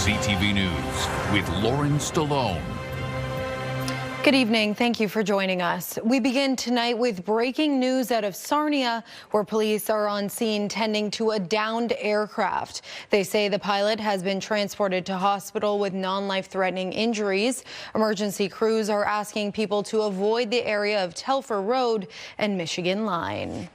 CTV News with Lauren Stallone. Good evening. Thank you for joining us. We begin tonight with breaking news out of Sarnia, where police are on scene tending to a downed aircraft. They say the pilot has been transported to hospital with non-life-threatening injuries. Emergency crews are asking people to avoid the area of Telfer Road and Michigan Line.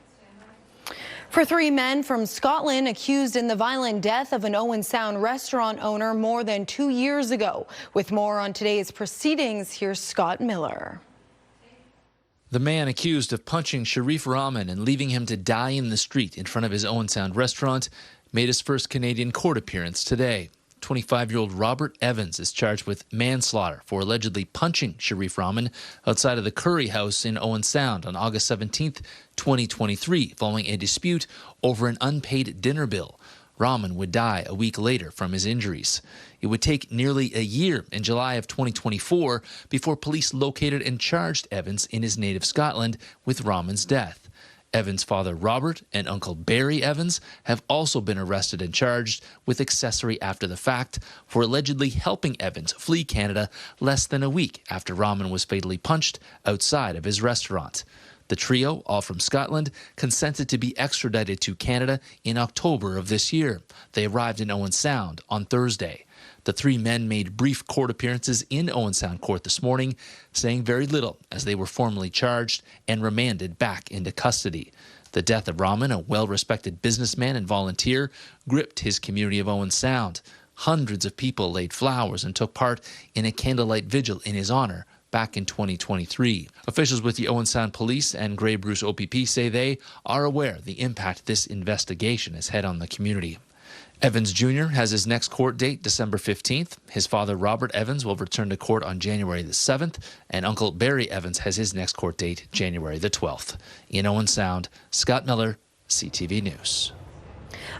For 3 men from Scotland accused in the violent death of an Owen Sound restaurant owner more than 2 years ago. With more on today's proceedings, here's Scott Miller. The man accused of punching Sharif Rahman and leaving him to die in the street in front of his Owen Sound restaurant made his first Canadian court appearance today. 25-year-old Robert Evans is charged with manslaughter for allegedly punching Sharif Rahman outside of the Curry House in Owen Sound on August 17, 2023, following a dispute over an unpaid dinner bill. Rahman would die a week later from his injuries. It would take nearly a year in July of 2024 before police located and charged Evans in his native Scotland with Rahman's death. Evans' father, Robert, and uncle Barry Evans have also been arrested and charged with accessory after the fact for allegedly helping Evans flee Canada less than a week after Rahman was fatally punched outside of his restaurant. The trio, all from Scotland, consented to be extradited to Canada in October of this year. They arrived in Owen Sound on Thursday. The 3 men made brief court appearances in Owen Sound Court this morning, saying very little as they were formally charged and remanded back into custody. The death of Rahman, a well-respected businessman and volunteer, gripped his community of Owen Sound. Hundreds of people laid flowers and took part in a candlelight vigil in his honor back in 2023. Officials with the Owen Sound Police and Grey Bruce OPP say they are aware of the impact this investigation has had on the community. Evans Jr. has his next court date December 15th. His father, Robert Evans, will return to court on January the 7th, and Uncle Barry Evans has his next court date January the 12th. In Owen Sound, Scott Miller, CTV News.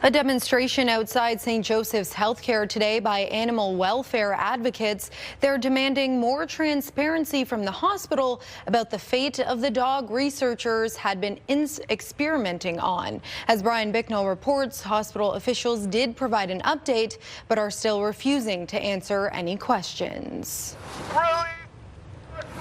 A demonstration outside St. Joseph's Healthcare today by animal welfare advocates. They're demanding more transparency from the hospital about the fate of the dog researchers had been experimenting on. As Brian Bicknell reports, hospital officials did provide an update, but are still refusing to answer any questions.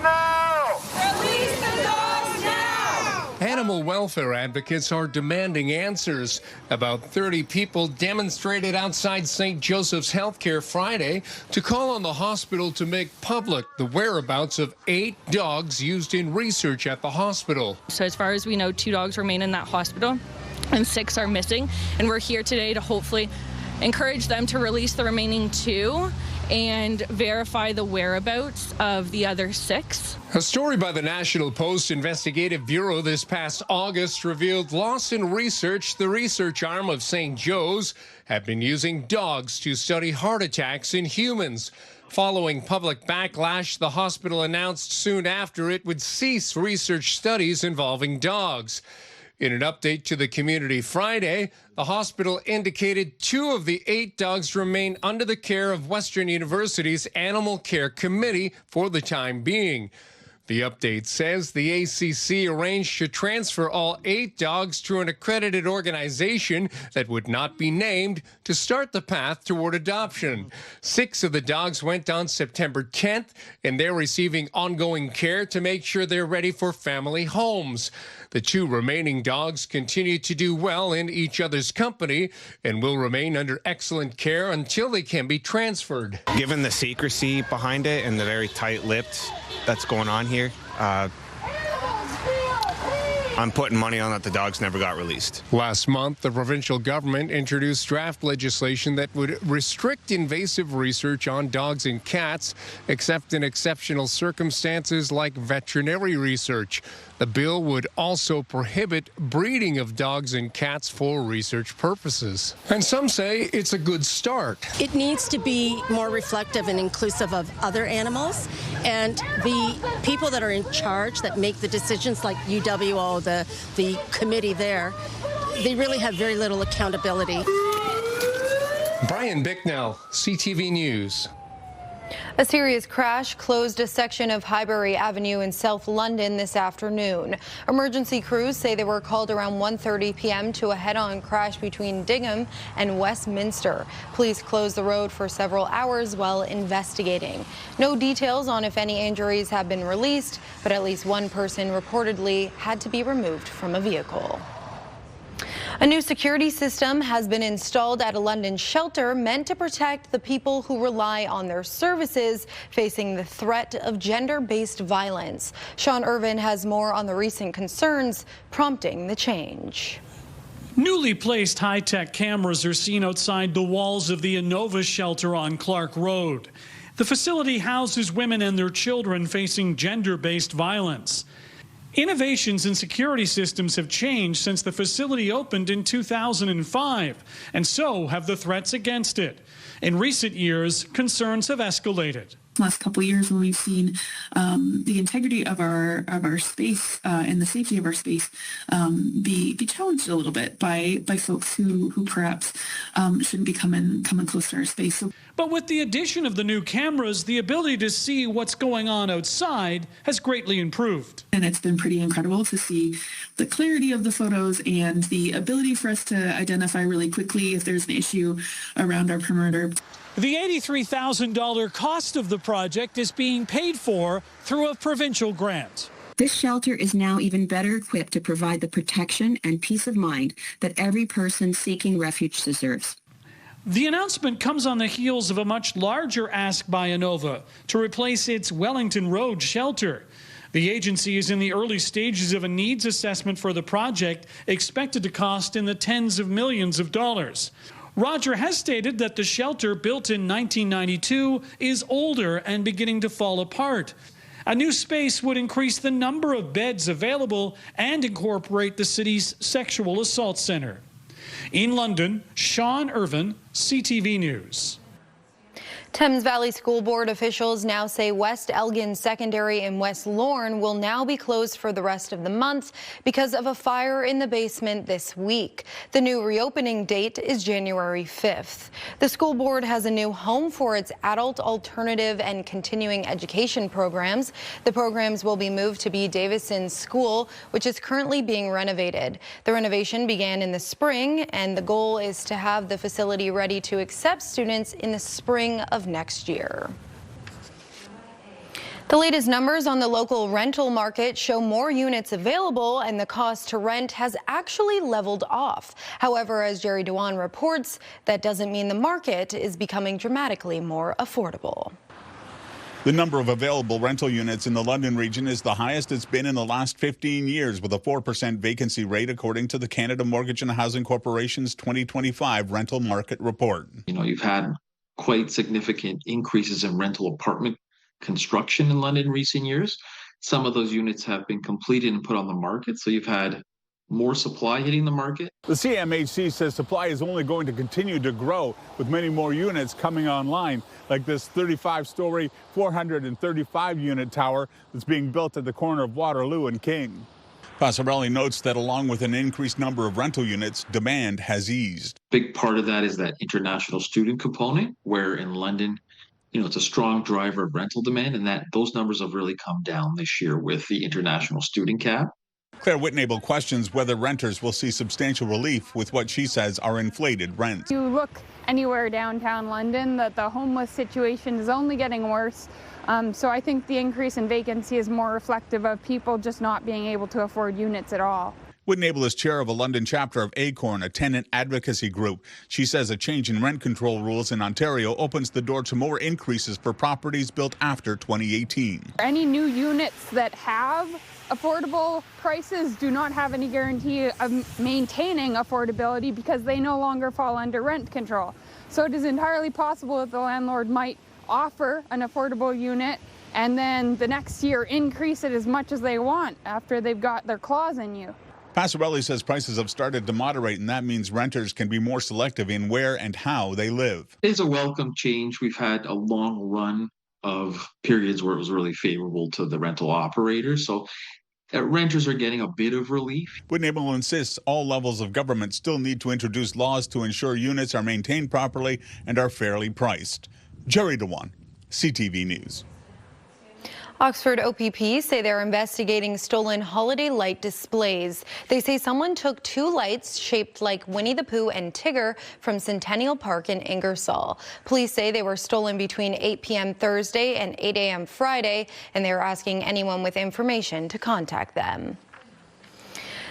No! Release the dogs now! Animal welfare advocates are demanding answers. About 30 people demonstrated outside St. Joseph's Healthcare Friday to call on the hospital to make public the whereabouts of 8 dogs used in research at the hospital. So as far as we know, 2 dogs remain in that hospital and 6 are missing. And we're here today to hopefully encourage them to release the remaining 2 and verify the whereabouts of the other 6. A story by the National Post Investigative Bureau this past August revealed Lawson Research, the research arm of St. Joe's, had been using dogs to study heart attacks in humans. Following public backlash, the hospital announced soon after it would cease research studies involving dogs. In an update to the community Friday, the hospital indicated 2 of the 8 dogs remain under the care of Western University's Animal Care Committee for the time being. The update says the ACC arranged to transfer all 8 dogs to an accredited organization that would not be named to start the path toward adoption. 6 of the dogs went on September 10th, and they're receiving ongoing care to make sure they're ready for family homes. The 2 remaining dogs continue to do well in each other's company and will remain under excellent care until they can be transferred. Given the secrecy behind it and the very tight-lipped that's going on here, I'm putting money on that the dogs never got released. Last month, the provincial government introduced draft legislation that would restrict invasive research on dogs and cats, except in exceptional circumstances like veterinary research. The bill would also prohibit breeding of dogs and cats for research purposes. And some say it's a good start. It needs to be more reflective and inclusive of other animals, and the people that are in charge that make the decisions, like UWO, the committee there, they really have very little accountability. Brian Bicknell, CTV News. A serious crash closed a section of Highbury Avenue in South London this afternoon. Emergency crews say they were called around 1:30 p.m. to a head-on crash between Dignam and Westminster. Police closed the road for several hours while investigating. No details on if any injuries have been released, but at least one person reportedly had to be removed from a vehicle. A new security system has been installed at a London shelter meant to protect the people who rely on their services facing the threat of gender-based violence. Sean Irvin has more on the recent concerns prompting the change. Newly placed high-tech cameras are seen outside the walls of the Inova shelter on Clark Road. The facility houses women and their children facing gender-based violence. Innovations in security systems have changed since the facility opened in 2005, and so have the threats against it. In recent years, concerns have escalated. Last couple of years, when we've seen the integrity of our space and the safety of our space be challenged a little bit by folks who perhaps shouldn't be coming close to our space. But with the addition of the new cameras, the ability to see what's going on outside has greatly improved. And it's been pretty incredible to see the clarity of the photos and the ability for us to identify really quickly if there's an issue around our perimeter. The $83,000 cost of the project is being paid for through a provincial grant. This shelter is now even better equipped to provide the protection and peace of mind that every person seeking refuge deserves. The announcement comes on the heels of a much larger ask by Inova to replace its Wellington Road shelter. The agency is in the early stages of a needs assessment for the project, expected to cost in the tens of millions of dollars. Roger has stated that the shelter, built in 1992, is older and beginning to fall apart. A new space would increase the number of beds available and incorporate the city's sexual assault center. In London, Sean Irvin, CTV News. Thames Valley School Board officials now say West Elgin Secondary in West Lorne will now be closed for the rest of the month because of a fire in the basement this week. The new reopening date is January 5th. The school board has a new home for its adult, alternative, and continuing education programs. The programs will be moved to B. Davison School, which is currently being renovated. The renovation began in the spring, and the goal is to have the facility ready to accept students in the spring of next year. The latest numbers on the local rental market show more units available and the cost to rent has actually leveled off. However, as Jerry Dewan reports, that doesn't mean the market is becoming dramatically more affordable. The number of available rental units in the London region is the highest it's been in the last 15 years, with a 4% vacancy rate, according to the Canada Mortgage and Housing Corporation's 2025 rental market report. You've had quite significant increases in rental apartment construction in London in recent years. Some of those units have been completed and put on the market, so you've had more supply hitting the market. The CMHC says supply is only going to continue to grow, with many more units coming online, like this 35-story, 435-unit tower that's being built at the corner of Waterloo and King. Passarelli notes that along with an increased number of rental units, demand has eased. Big part of that is that international student component, where in London, it's a strong driver of rental demand, and that those numbers have really come down this year with the international student cap. Claire Whitnable questions whether renters will see substantial relief with what she says are inflated rents. You look anywhere downtown London, that the homeless situation is only getting worse. So I think the increase in vacancy is more reflective of people just not being able to afford units at all. Whitnable is chair of a London chapter of ACORN, a tenant advocacy group. She says a change in rent control rules in Ontario opens the door to more increases for properties built after 2018. Any new units that have affordable prices do not have any guarantee of maintaining affordability because they no longer fall under rent control. So it is entirely possible that the landlord might offer an affordable unit and then the next year increase it as much as they want after they've got their claws in you. Passarelli says prices have started to moderate, and that means renters can be more selective in where and how they live. It's a welcome change. We've had a long run of periods where it was really favorable to the rental operators. So renters are getting a bit of relief. Whitnable insists all levels of government still need to introduce laws to ensure units are maintained properly and are fairly priced. Jerry Dewan, CTV News. Oxford OPP say they're investigating stolen holiday light displays. They say someone took 2 lights shaped like Winnie the Pooh and Tigger from Centennial Park in Ingersoll. Police say they were stolen between 8 p.m. Thursday and 8 a.m. Friday, and they're asking anyone with information to contact them.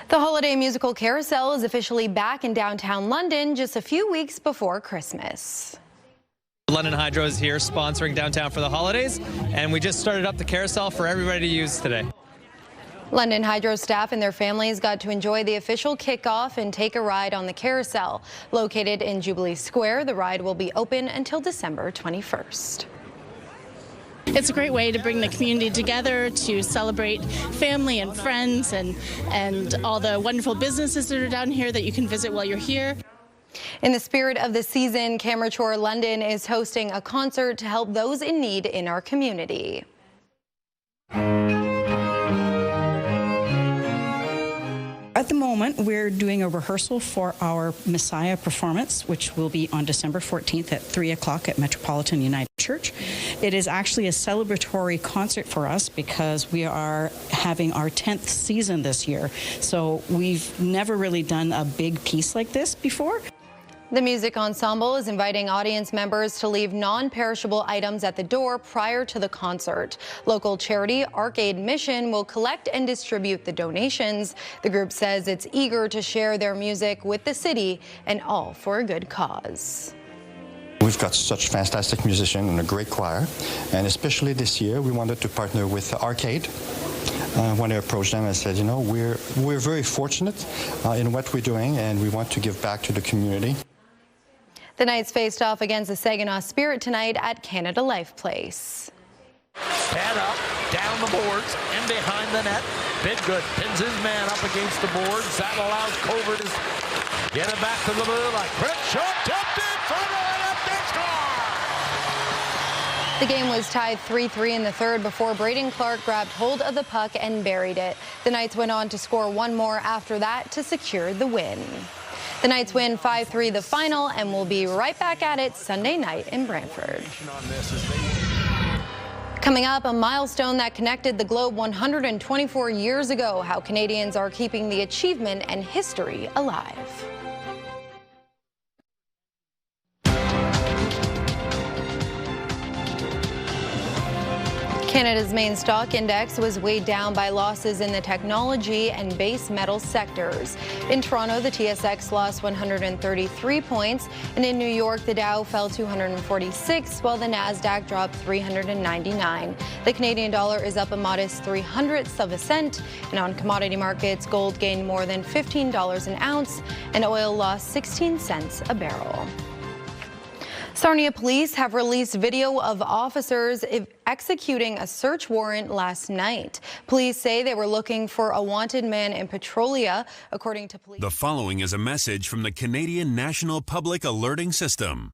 The holiday musical Carousel is officially back in downtown London just a few weeks before Christmas. London Hydro is here sponsoring downtown for the holidays, and we just started up the carousel for everybody to use today. London Hydro staff and their families got to enjoy the official kickoff and take a ride on the carousel. Located in Jubilee Square, the ride will be open until December 21st. It's a great way to bring the community together to celebrate family and friends and all the wonderful businesses that are down here that you can visit while you're here. In the spirit of the season, Camature London is hosting a concert to help those in need in our community. At the moment, we're doing a rehearsal for our Messiah performance, which will be on December 14th at 3 o'clock at Metropolitan United Church. It is actually a celebratory concert for us because we are having our 10th season this year. So we've never really done a big piece like this before. The music ensemble is inviting audience members to leave non-perishable items at the door prior to the concert. Local charity Arcade Mission will collect and distribute the donations. The group says it's eager to share their music with the city, and all for a good cause. We've got such fantastic musicians and a great choir, and especially this year we wanted to partner with Arcade. When I approached them, I said, you know, we're very fortunate in what we're doing, and we want to give back to the community. The Knights faced off against the Saginaw Spirit tonight at Canada Life Place. Head up, down the boards, and behind the net. Bidgood pins his man up against the boards. That allows Cover to get it back to the blue line. Quick shot, tipped in front of the net, they score! The game was tied 3-3 in the third before Braden Clark grabbed hold of the puck and buried it. The Knights went on to score one more after that to secure the win. The Knights win 5-3 the final, and we'll be right back at it Sunday night in Brantford. Coming up, a milestone that connected the globe 124 years ago, how Canadians are keeping the achievement and history alive. Canada's main stock index was weighed down by losses in the technology and base metal sectors. In Toronto, the TSX lost 133 points, and in New York, the Dow fell 246, while the Nasdaq dropped 399. The Canadian dollar is up a modest 0.03 of a cent, and on commodity markets, gold gained more than $15 an ounce, and oil lost 16 cents a barrel. Sarnia police have released video of officers executing a search warrant last night. Police say they were looking for a wanted man in Petrolia, according to police. The following is a message from the Canadian National Public Alerting System.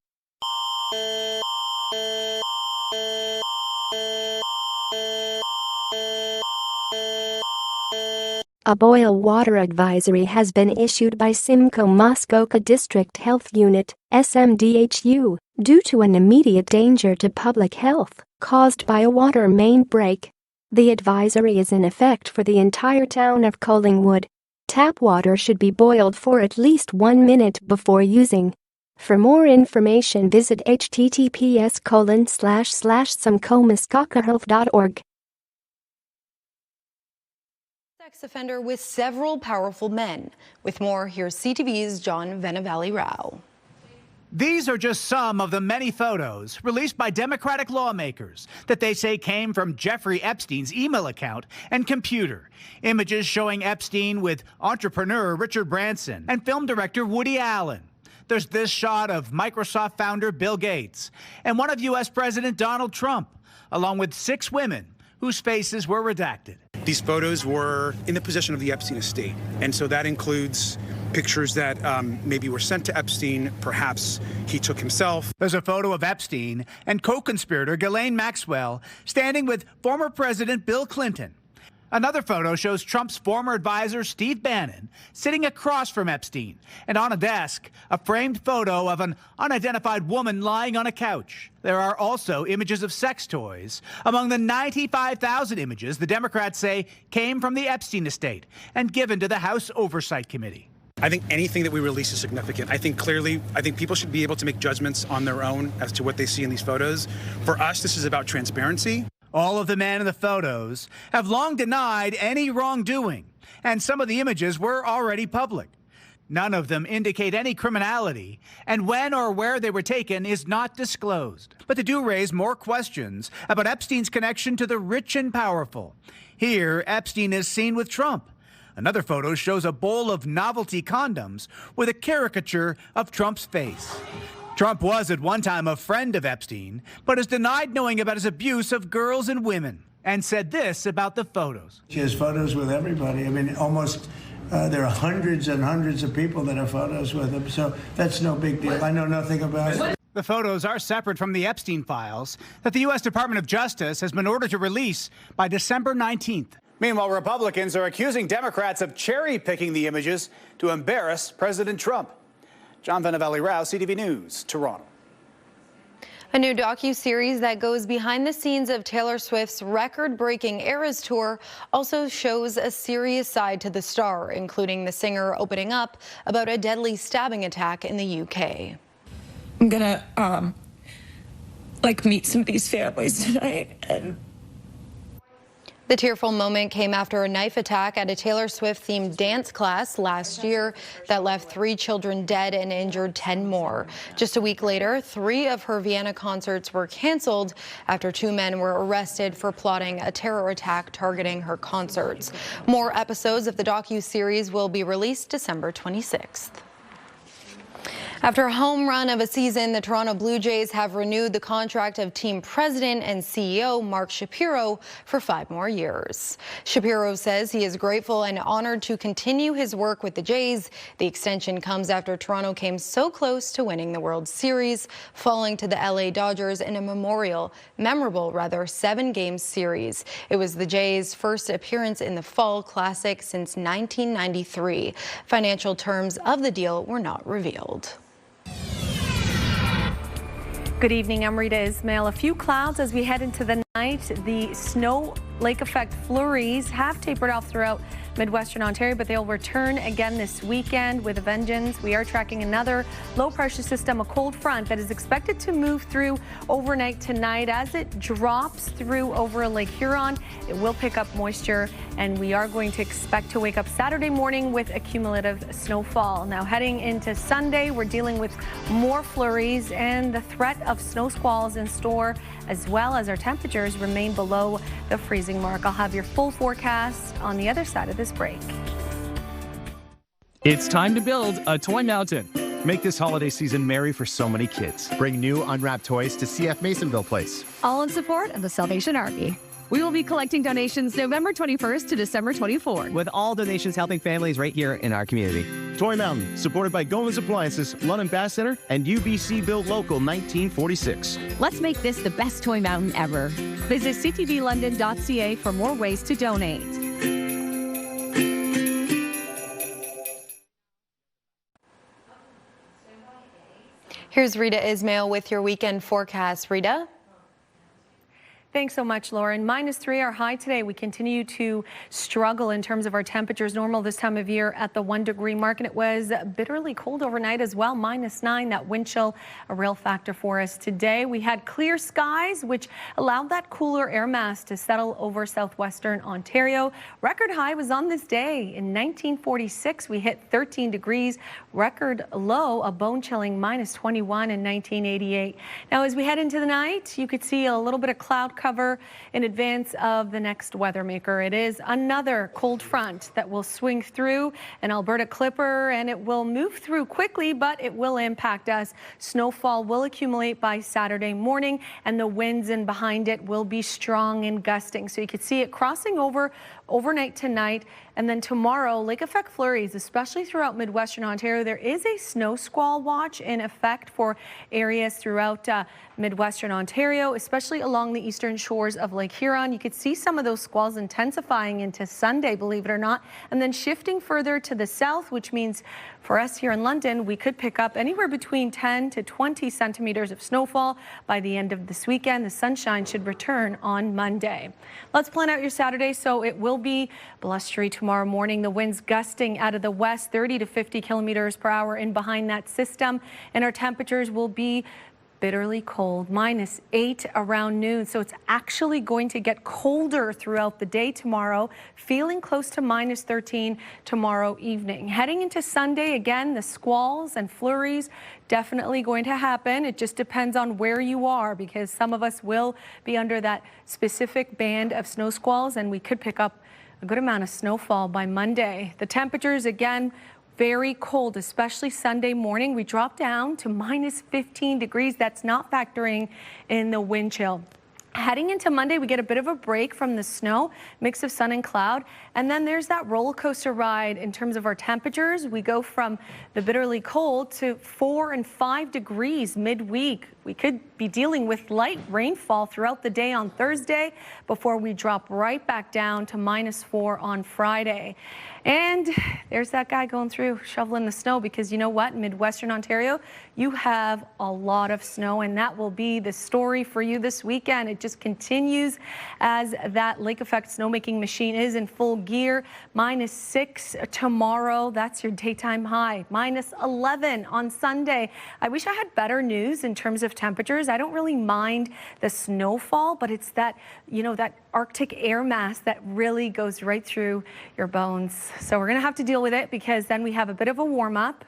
A boil water advisory has been issued by Simcoe Muskoka District Health Unit, SMDHU, due to an immediate danger to public health caused by a water main break. The advisory is in effect for the entire town of Collingwood. Tap water should be boiled for at least 1 minute before using. For more information, visit https://simcoemuskokahealth.org. Sex offender with several powerful men. With more, here's CTV's John Venevali-Rao. These are just some of the many photos released by Democratic lawmakers that they say came from Jeffrey Epstein's email account and computer. Images showing Epstein with entrepreneur Richard Branson and film director Woody Allen. There's this shot of Microsoft founder Bill Gates and one of U.S. President Donald Trump, along with 6 women whose faces were redacted. These photos were in the possession of the Epstein estate, and so that includes pictures that maybe were sent to Epstein, perhaps he took himself. There's a photo of Epstein and co-conspirator Ghislaine Maxwell standing with former President Bill Clinton. Another photo shows Trump's former advisor, Steve Bannon, sitting across from Epstein. And on a desk, a framed photo of an unidentified woman lying on a couch. There are also images of sex toys. Among the 95,000 images the Democrats say came from the Epstein estate and given to the House Oversight Committee. I think anything that we release is significant. I think people should be able to make judgments on their own as to what they see in these photos. For us, this is about transparency. All of the men in the photos have long denied any wrongdoing, and some of the images were already public. None of them indicate any criminality, and when or where they were taken is not disclosed. But they do raise more questions about Epstein's connection to the rich and powerful. Here, Epstein is seen with Trump. Another photo shows a bowl of novelty condoms with a caricature of Trump's face. Trump was at one time a friend of Epstein, but has denied knowing about his abuse of girls and women, and said this about the photos. She has photos with everybody. I mean, almost there are hundreds and hundreds of people that have photos with him, so that's no big deal. I know nothing about it. The photos are separate from the Epstein files that the U.S. Department of Justice has been ordered to release by December 19th. Meanwhile, Republicans are accusing Democrats of cherry-picking the images to embarrass President Trump. John Vanavelli-Rao, CTV News, Toronto. A new docu-series that goes behind the scenes of Taylor Swift's record-breaking Eras tour also shows a serious side to the star, including the singer opening up about a deadly stabbing attack in the UK. I'm gonna meet some of these families tonight. The tearful moment came after a knife attack at a Taylor Swift-themed dance class last year that left 3 children dead and injured 10 more. Just a week later, 3 of her Vienna concerts were canceled after 2 men were arrested for plotting a terror attack targeting her concerts. More episodes of the docu-series will be released December 26th. After a home run of a season, the Toronto Blue Jays have renewed the contract of team president and CEO Mark Shapiro for 5 more years. Shapiro says he is grateful and honored to continue his work with the Jays. The extension comes after Toronto came so close to winning the World Series, falling to the LA Dodgers in a memorable 7-game series. It was the Jays' first appearance in the Fall Classic since 1993. Financial terms of the deal were not revealed. Good evening, I'm Rita Ismail. A few clouds as we head into the night. The snow lake effect flurries have tapered off throughout Midwestern Ontario, but they'll return again this weekend with a vengeance. We are tracking another low pressure system, a cold front that is expected to move through overnight tonight. As it drops through over Lake Huron, it will pick up moisture, and we are going to expect to wake up Saturday morning with a cumulative snowfall. Now heading into Sunday, we're dealing with more flurries and the threat of snow squalls in store, as well as our temperatures remain below the freezing mark. I'll have your full forecast on the other side of this break. It's time to build a toy mountain. Make this holiday season merry for so many kids. Bring new unwrapped toys to CF Masonville Place. All in support of the Salvation Army. We will be collecting donations November 21st to December 24th. With all donations helping families right here in our community. Toy Mountain, supported by Gomez Appliances, London Bass Center, and UBC Built Local 1946. Let's make this the best toy mountain ever. Visit ctvlondon.ca for more ways to donate. Here's Rita Ismail with your weekend forecast. Rita? Thanks so much, Lauren. -3, our high today. We continue to struggle in terms of our temperatures. Normal this time of year at the 1-degree mark, and it was bitterly cold overnight as well. -9, that wind chill, a real factor for us today. We had clear skies, which allowed that cooler air mass to settle over southwestern Ontario. Record high was on this day. In 1946, we hit 13 degrees. Record low, a bone-chilling -21 in 1988. Now, as we head into the night, you could see a little bit of cloud cover in advance of the next weather maker. It is another cold front that will swing through an Alberta clipper, and it will move through quickly, but it will impact us. Snowfall will accumulate by Saturday morning, and the winds in behind it will be strong and gusting. So you could see it crossing over overnight tonight, and then tomorrow, lake effect flurries, especially throughout Midwestern Ontario. There is a snow squall watch in effect for areas throughout Midwestern Ontario, especially along the eastern shores of Lake Huron. You could see some of those squalls intensifying into Sunday, believe it or not, and then shifting further to the south, which means for us here in London, we could pick up anywhere between 10 to 20 centimeters of snowfall by the end of this weekend. The sunshine should return on Monday. Let's plan out your Saturday. So it will be blustery tomorrow morning. The winds gusting out of the west, 30 to 50 kilometers per hour in behind that system. And our temperatures will be bitterly cold, -8 around noon. So it's actually going to get colder throughout the day tomorrow, feeling close to -13 tomorrow evening. Heading into Sunday, again, the squalls and flurries definitely going to happen. It just depends on where you are, because some of us will be under that specific band of snow squalls, and we could pick up a good amount of snowfall by Monday. The temperatures, again, very cold, especially Sunday morning. We drop down to -15 degrees. That's not factoring in the wind chill. Heading into Monday, we get a bit of a break from the snow, mix of sun and cloud, and then there's that roller coaster ride in terms of our temperatures. We go from the bitterly cold to 4 and 5 degrees midweek. We could be dealing with light rainfall throughout the day on Thursday before we drop right back down to -4 on Friday. And there's that guy going through shoveling the snow, because you know what, in Midwestern Ontario, you have a lot of snow, and that will be the story for you this weekend. It just continues as that lake effect snowmaking machine is in full gear. -6 tomorrow, that's your daytime high. -11 on Sunday. I wish I had better news in terms of temperatures. I don't really mind the snowfall, but it's that, you know, that Arctic air mass that really goes right through your bones. So we're going to have to deal with it, because then we have a bit of a warm up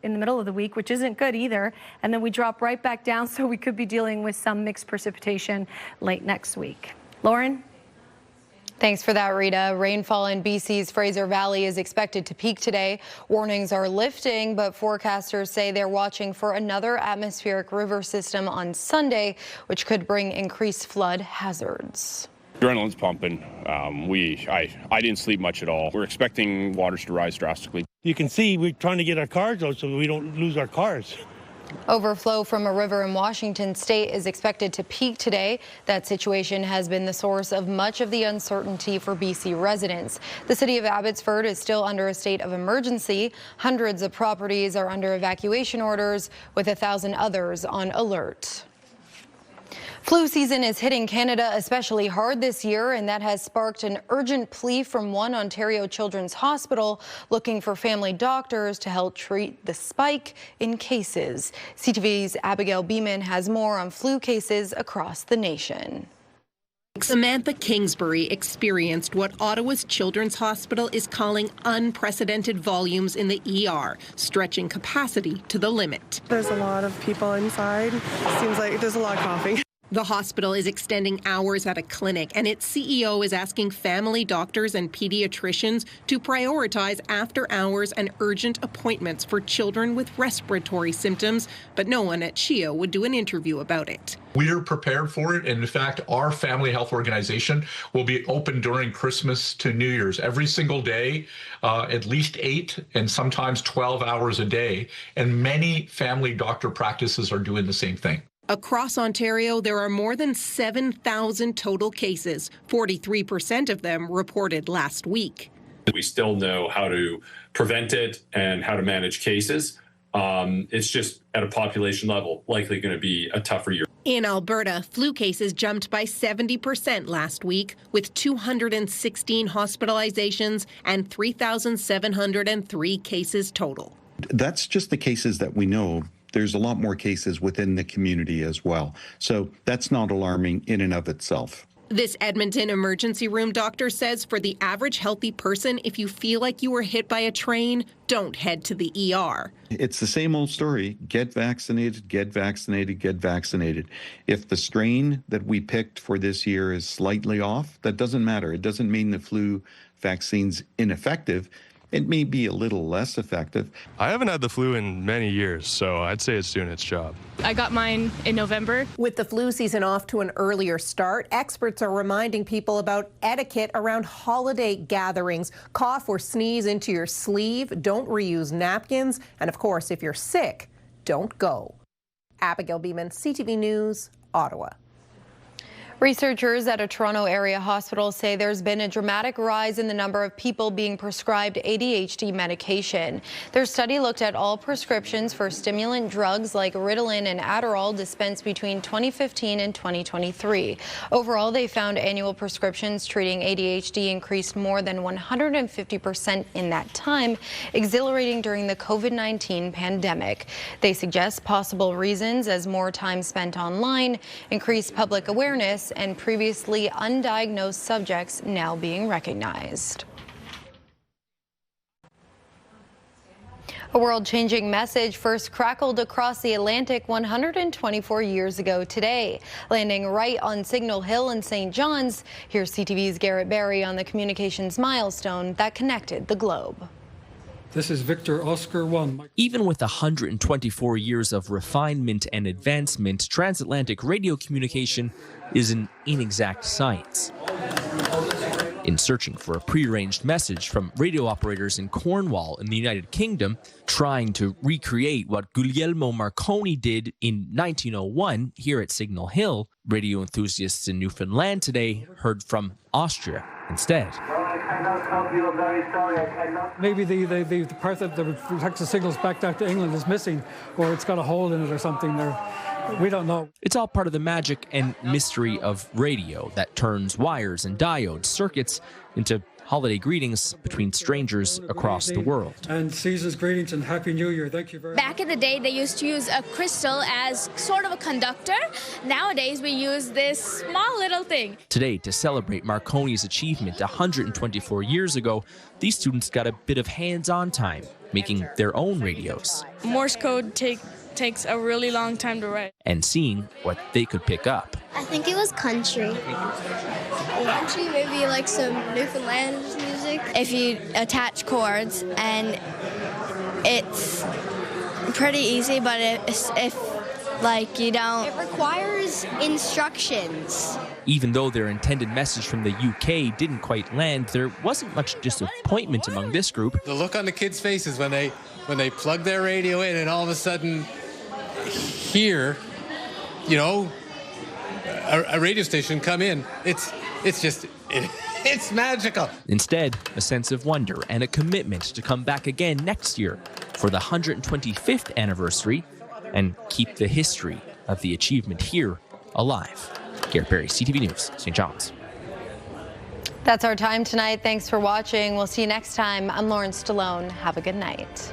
in the middle of the week, which isn't good either. And then we drop right back down. So we could be dealing with some mixed precipitation late next week. Lauren? Thanks for that, Rita. Rainfall in BC's Fraser Valley is expected to peak today. Warnings are lifting, but forecasters say they're watching for another atmospheric river system on Sunday, which could bring increased flood hazards. Adrenaline's pumping. I didn't sleep much at all. We're expecting waters to rise drastically. You can see we're trying to get our cars out so we don't lose our cars. Overflow from a river in Washington state is expected to peak today. That situation has been the source of much of the uncertainty for BC residents. The city of Abbotsford is still under a state of emergency. Hundreds of properties are under evacuation orders, with 1,000 others on alert. Flu season is hitting Canada especially hard this year, and that has sparked an urgent plea from one Ontario Children's Hospital looking for family doctors to help treat the spike in cases. CTV's Abigail Beeman has more on flu cases across the nation. Samantha Kingsbury experienced what Ottawa's Children's Hospital is calling unprecedented volumes in the ER, stretching capacity to the limit. There's a lot of people inside. Seems like there's a lot of coughing. The hospital is extending hours at a clinic, and its CEO is asking family doctors and pediatricians to prioritize after hours and urgent appointments for children with respiratory symptoms, but no one at CHEO would do an interview about it. We are prepared for it, and in fact, our family health organization will be open during Christmas to New Year's every single day, at least 8 and sometimes 12 hours a day, and many family doctor practices are doing the same thing. Across Ontario, there are more than 7,000 total cases, 43% of them reported last week. We still know how to prevent it and how to manage cases. It's just at a population level, likely going to be a tougher year. In Alberta, flu cases jumped by 70% last week, with 216 hospitalizations and 3,703 cases total. That's just the cases that we know. There's a lot more cases within the community as well. So that's not alarming in and of itself. This Edmonton emergency room doctor says for the average healthy person, if you feel like you were hit by a train, don't head to the ER. It's the same old story. Get vaccinated, get vaccinated, get vaccinated. If the strain that we picked for this year is slightly off, that doesn't matter. It doesn't mean the flu vaccine's ineffective. It may be a little less effective. I haven't had the flu in many years, so I'd say it's doing its job. I got mine in November. With the flu season off to an earlier start, experts are reminding people about etiquette around holiday gatherings. Cough or sneeze into your sleeve, don't reuse napkins, and of course, if you're sick, don't go. Abigail Beeman, CTV News, Ottawa. Researchers at a Toronto area hospital say there's been a dramatic rise in the number of people being prescribed ADHD medication. Their study looked at all prescriptions for stimulant drugs like Ritalin and Adderall dispensed between 2015 and 2023. Overall, they found annual prescriptions treating ADHD increased more than 150% in that time, exhilarating during the COVID-19 pandemic. They suggest possible reasons as more time spent online, increased public awareness, and previously undiagnosed subjects now being recognized. A world-changing message first crackled across the Atlantic 124 years ago today, landing right on Signal Hill in St. John's. Here's CTV's Garrett Barry on the communications milestone that connected the globe. This is Victor Oscar 1. Even with 124 years of refinement and advancement, transatlantic radio communication is an inexact science. In searching for a prearranged message from radio operators in Cornwall in the United Kingdom, trying to recreate what Guglielmo Marconi did in 1901 here at Signal Hill, radio enthusiasts in Newfoundland today heard from Austria instead. Maybe the part that protects the signals back down to England is missing, or it's got a hole in it or something there. We don't know. It's all part of the magic and mystery of radio that turns wires and diodes, circuits, into holiday greetings between strangers across the world. And season's greetings and Happy New Year. Thank you very much. Back in the day, they used to use a crystal as sort of a conductor. Nowadays, we use this small little thing. Today, to celebrate Marconi's achievement 124 years ago, these students got a bit of hands-on time, making their own radios. Morse code takes a really long time to write. And seeing what they could pick up. I think it was country. Country, maybe like some Newfoundland music. If you attach chords, and it's pretty easy, but if like you don't... It requires instructions. Even though their intended message from the UK didn't quite land, there wasn't much disappointment among this group. The look on the kids' faces when they plug their radio in and all of a sudden hear, you know, a radio station come in. It's magical. Instead, a sense of wonder and a commitment to come back again next year for the 125th anniversary and keep the history of the achievement here alive. Garrett Barry, CTV News, St. John's. That's our time tonight. Thanks for watching. We'll see you next time. I'm Lauren Stallone. Have a good night.